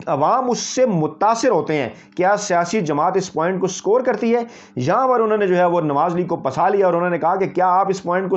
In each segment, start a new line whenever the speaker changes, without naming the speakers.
عوام اس سے متاثر ہوتے ہیں. کیا سیاسی جماعت اس پوائنٹ کو سکور کرتی ہے؟ یہاں پر انہوں نے جو ہے وہ نواز لیگ کو پسا لیا اور انہوں نے کہا کہ کیا آپ اس پوائنٹ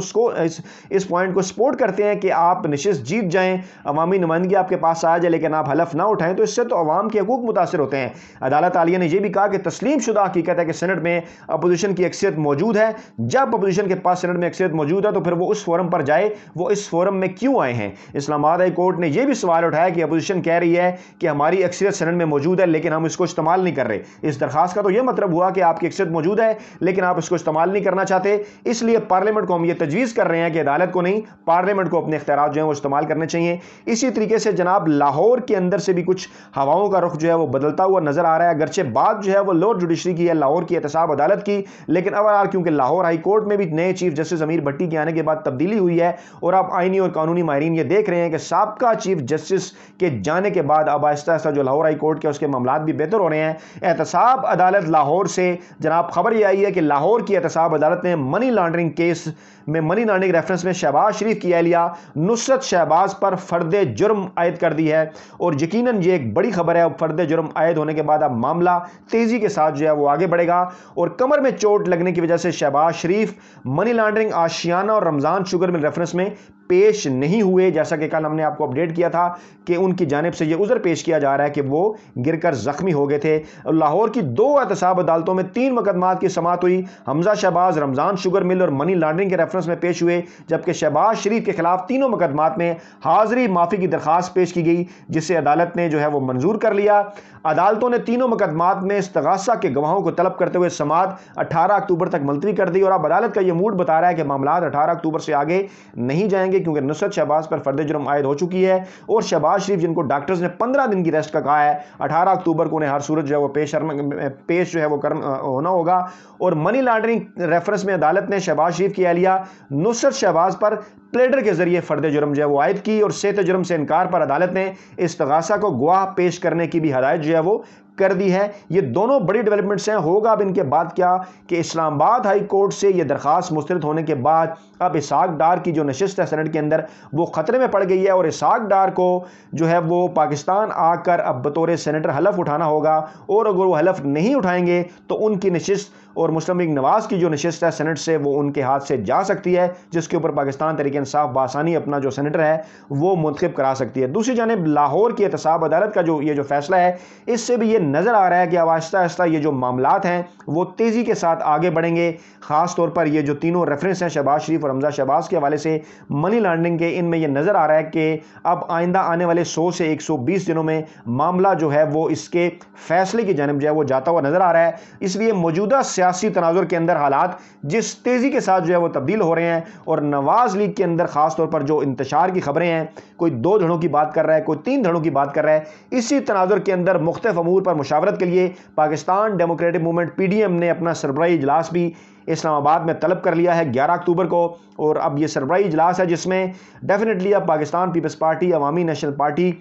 کو سپورٹ کرتے ہیں کہ آپ نشست جیت جائیں, عوامی نمائندگی آپ کے پاس آ جائے, لیکن آپ حلف نہ اٹھائیں؟ تو اس سے تو عوام کے حقوق متاثر ہوتے ہیں. عدالت عالیہ نے یہ بھی کہا کہ تسلیم شدہ حقیقت ہے کہ سینٹ میں اپوزیشن کی اکثریت موجود ہے. جب اپوزیشن کے پاس سینٹ میں اکثریت موجود ہے تو پھر وہ اس فورم پر جائے, وہ اس فورم میں کیوں آئے ہیں؟ اسلام آباد ہائی کورٹ نے یہ بھی سوال اٹھایا کہ اپوزیشن کہہ رہی ہے کہ ہماری اکثریت سینٹ میں موجود ہے لیکن ہم اس کو استعمال نہیں کر رہے. اس درخواست کا تو یہ مطلب ہوا کہ آپ کی اکثریت موجود ہے لیکن آپ اس کو استعمال نہیں کرنا چاہتے, اس لیے پارلیمنٹ کو ہم یہ تجویز کر رہے ہیں کہ عدالت کو نہیں, پارلیمنٹ کو اپنے اختیارات جو ہیں وہ استعمال کرنے چاہیے. اسی طریقے سے جناب لاہور کے اندر سے بھی کچھ ہواؤں کا رخ جو ہے وہ بدلتا ہوا نظر آ رہا ہے. اگرچہ بات جو ہے وہ لوور جوڈیشری کی ہے, لاہور کی احتساب عدالت کی, لیکن اب کیونکہ لاہور ہائی کورٹ میں بھی نئے چیف جسٹس امیر بھٹی کے آنے کے بعد تبدیلی ہوئی ہے اور اب آئینی اور قانونی ماہرین یہ دیکھ رہے ہیں کہ سابقہ چیف جسٹس کے جانے کے بعد اب آہستہ آہستہ جو لاہور ہائی کورٹ کے اس کے معاملات بھی بہتر ہو رہے ہیں. احتساب عدالت لاہور سے جناب خبر یہ آئی ہے کہ لاہور کی احتساب عدالت نے منی لانڈرنگ کیس میں منی لانڈرنگ ریفرنس میں شہباز شریف کی اہلیہ نصرت شہباز پر فرد جرم عائد کر دی ہے, اور یقیناً یہ ایک بڑی خبر ہے. فرد جرم عائد ہونے کے بعد اب معاملہ تیزی کے ساتھ جو ہے وہ آگے بڑھے گا, اور کمر میں چوٹ لگنے کی وجہ سے شہباز شریف منی لانڈرنگ, آشیانہ اور رمضان شوگر مل ریفرنس میں پیش نہیں ہوئے, جیسا کہ کل ہم نے آپ کو اپڈیٹ کیا تھا کہ ان کی جانب سے یہ عذر پیش کیا جا رہا ہے کہ وہ گر کر زخمی ہو گئے تھے. لاہور کی 2 احتساب عدالتوں میں 3 مقدمات کی سماعت ہوئی. حمزہ شہباز رمضان شوگر مل اور منی لانڈرنگ کے ریفرنس میں پیش ہوئے, جبکہ شہباز شریف کے خلاف تینوں مقدمات میں حاضری معافی کی درخواست پیش کی گئی, جسے عدالت نے جو ہے وہ منظور کر لیا. عدالتوں نے تینوں مقدمات میں استغاثہ کے گواہوں کو طلب کرتے ہوئے سماعت 18 اکتوبر تک ملتوی کر دی, اور اب عدالت کا یہ موڈ بتا رہا ہے کہ معاملات 18 اکتوبر سے آگے نہیں جائیں گے, کیونکہ نصرت شہباز پر فرد جرم عائد ہو چکی ہے, اور شہباز شریف جن کو ڈاکٹرز نے 15 دن کی ریسٹ کا کہا ہے, 18 اکتوبر کو انہیں ہر صورت جو ہے وہ پیش جو ہے وہ ہونا ہوگا. اور منی لانڈرنگ ریفرنس میں عدالت نے شہباز شریف کی اہلیہ نصرت شہباز پر پلیڈر کے ذریعے فرد جرم جو ہے وہ عائد کی, اور صحت جرم سے انکار پر عدالت نے استغاثہ کو گواہ پیش کرنے کی بھی ہدایت جو ہے وہ کر دی ہے. یہ دونوں بڑی ڈیولپمنٹس ہیں. ہوگا اب ان کے بعد کیا کہ اسلام آباد ہائی کورٹ سے یہ درخواست مسترد ہونے کے بعد اب اسحاق ڈار کی جو نشست ہے سینٹ کے اندر وہ خطرے میں پڑ گئی ہے, اور اسحاق ڈار کو جو ہے وہ پاکستان آ کر اب بطور سینیٹر حلف اٹھانا ہوگا, اور اگر وہ حلف نہیں اٹھائیں گے تو ان کی نشست اور مسلم لیگ نواز کی جو نشست ہے سینٹ سے وہ ان کے ہاتھ سے جا سکتی ہے, جس کے اوپر پاکستان تحریک انصاف بآسانی اپنا جو سینیٹر ہے وہ منتخب کرا سکتی ہے. دوسری جانب لاہور کی احتساب عدالت کا یہ جو فیصلہ ہے, اس سے بھی یہ نظر آ رہا ہے کہ اب آہستہ آہستہ یہ جو معاملات ہیں وہ تیزی کے ساتھ آگے بڑھیں گے. خاص طور پر یہ جو تینوں ریفرنس ہیں شہباز شریف اور حمزہ شہباز کے حوالے سے منی لانڈرنگ کے, ان میں یہ نظر آ رہا ہے کہ اب آئندہ آنے والے 100 سے 120 دنوں میں معاملہ جو ہے وہ اس کے فیصلے کی جانب جو ہے وہ جاتا ہوا نظر آ رہا ہے. اس لیے موجودہ سیاسی تناظر کے اندر حالات جس تیزی کے ساتھ جو ہے وہ تبدیل ہو رہے ہیں, اور نواز لیگ کے اندر خاص طور پر جو انتشار کی خبریں ہیں, کوئی 2 دھڑوں کی بات کر رہا ہے, کوئی 3 دھڑوں کی بات کر رہا ہے, اسی تناظر کے اندر مختلف امور پر مشاورت کے لیے پاکستان ڈیموکریٹک موومنٹ PDM نے اپنا سربراہی اجلاس بھی اسلام آباد میں طلب کر لیا ہے 11 اکتوبر کو. اور اب یہ سربراہی اجلاس ہے جس میں ڈیفینیٹلی اب پاکستان پیپلز پارٹی, عوامی نیشنل پارٹی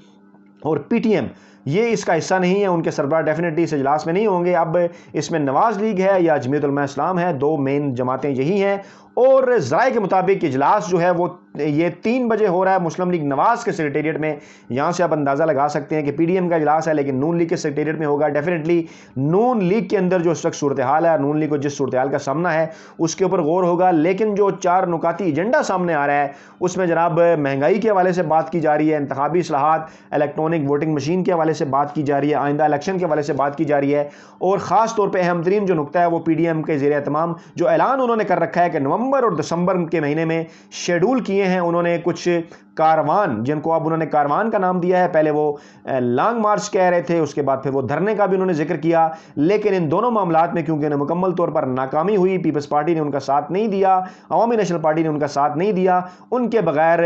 اور PTM یہ اس کا حصہ نہیں ہے, ان کے سربراہ ڈیفینیٹلی اس اجلاس میں نہیں ہوں گے. اب اس میں نواز لیگ ہے یا جمعیت علماء اسلام ہے, 2 مین جماعتیں یہی ہیں. اور ذرائع کے مطابق اجلاس جو ہے وہ یہ 3 بجے ہو رہا ہے مسلم لیگ نواز کے سیکریٹریٹ میں. یہاں سے آپ اندازہ لگا سکتے ہیں کہ PDM کا اجلاس ہے لیکن نون لیگ کے سیکریٹریٹ میں ہوگا. ڈیفینیٹلی نون لیگ کے اندر جو اس وقت صورتحال ہے, نون لیگ کو جس صورتحال کا سامنا ہے اس کے اوپر غور ہوگا. لیکن جو 4 نکاتی ایجنڈا سامنے آ رہا ہے اس میں جناب مہنگائی کے حوالے سے بات کی جا رہی ہے, انتخابی اصلاحات, الیکٹرانک ووٹنگ مشین کے حوالے سے بات کی جا رہی ہے, آئندہ الیکشن کے حوالے سے بات کی جا رہی ہے, اور خاص طور پہ اہم ترین جو نقطہ ہے وہ PDM کے زیر اہتمام جو اعلان انہوں نے کر رکھا ہے کہ نومبر اور دسمبر کے مہینے میں شیڈول کیے ہیں انہوں نے کچھ کاروان, جن کو اب انہوں نے کاروان کا نام دیا ہے. پہلے وہ لانگ مارچ کہہ رہے تھے, اس کے بعد پھر وہ دھرنے کا بھی انہوں نے ذکر کیا. لیکن ان دونوں معاملات میں کیونکہ انہیں مکمل طور پر ناکامی ہوئی, پیپلز پارٹی نے ان کا ساتھ نہیں دیا, عوامی نیشنل پارٹی نے ان کا ساتھ نہیں دیا, ان کے بغیر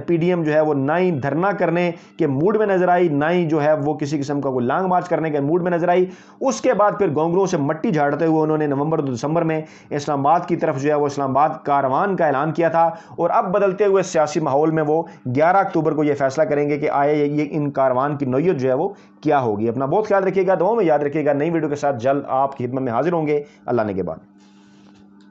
PDM جو ہے وہ نہ ہی دھرنا کرنے کے موڈ میں نظر آئی, نہ ہی جو ہے وہ کسی قسم کا کوئی لانگ مارچ کرنے کے موڈ میں نظر آئی. اس کے بعد پھر گونگروں سے مٹی جھاڑتے ہوئے انہوں نے نومبر اور دسمبر میں اسلام آباد کی طرف جو ہے وہ اسلام آباد کاروان کا اعلان کیا تھا. اور اب بدلتے ہوئے سیاسی ماحول میں وہ 11 اکتوبر کو یہ فیصلہ کریں گے کہ آئے یہ ان کاروان کی نوعیت جو ہے وہ کیا ہوگی. اپنا بہت خیال رکھیے گا, دعاؤں میں یاد رکھیے گا. نئی ویڈیو کے ساتھ جلد آپ کی خدمت میں حاضر ہوں گے. اللہ نے کے بعد.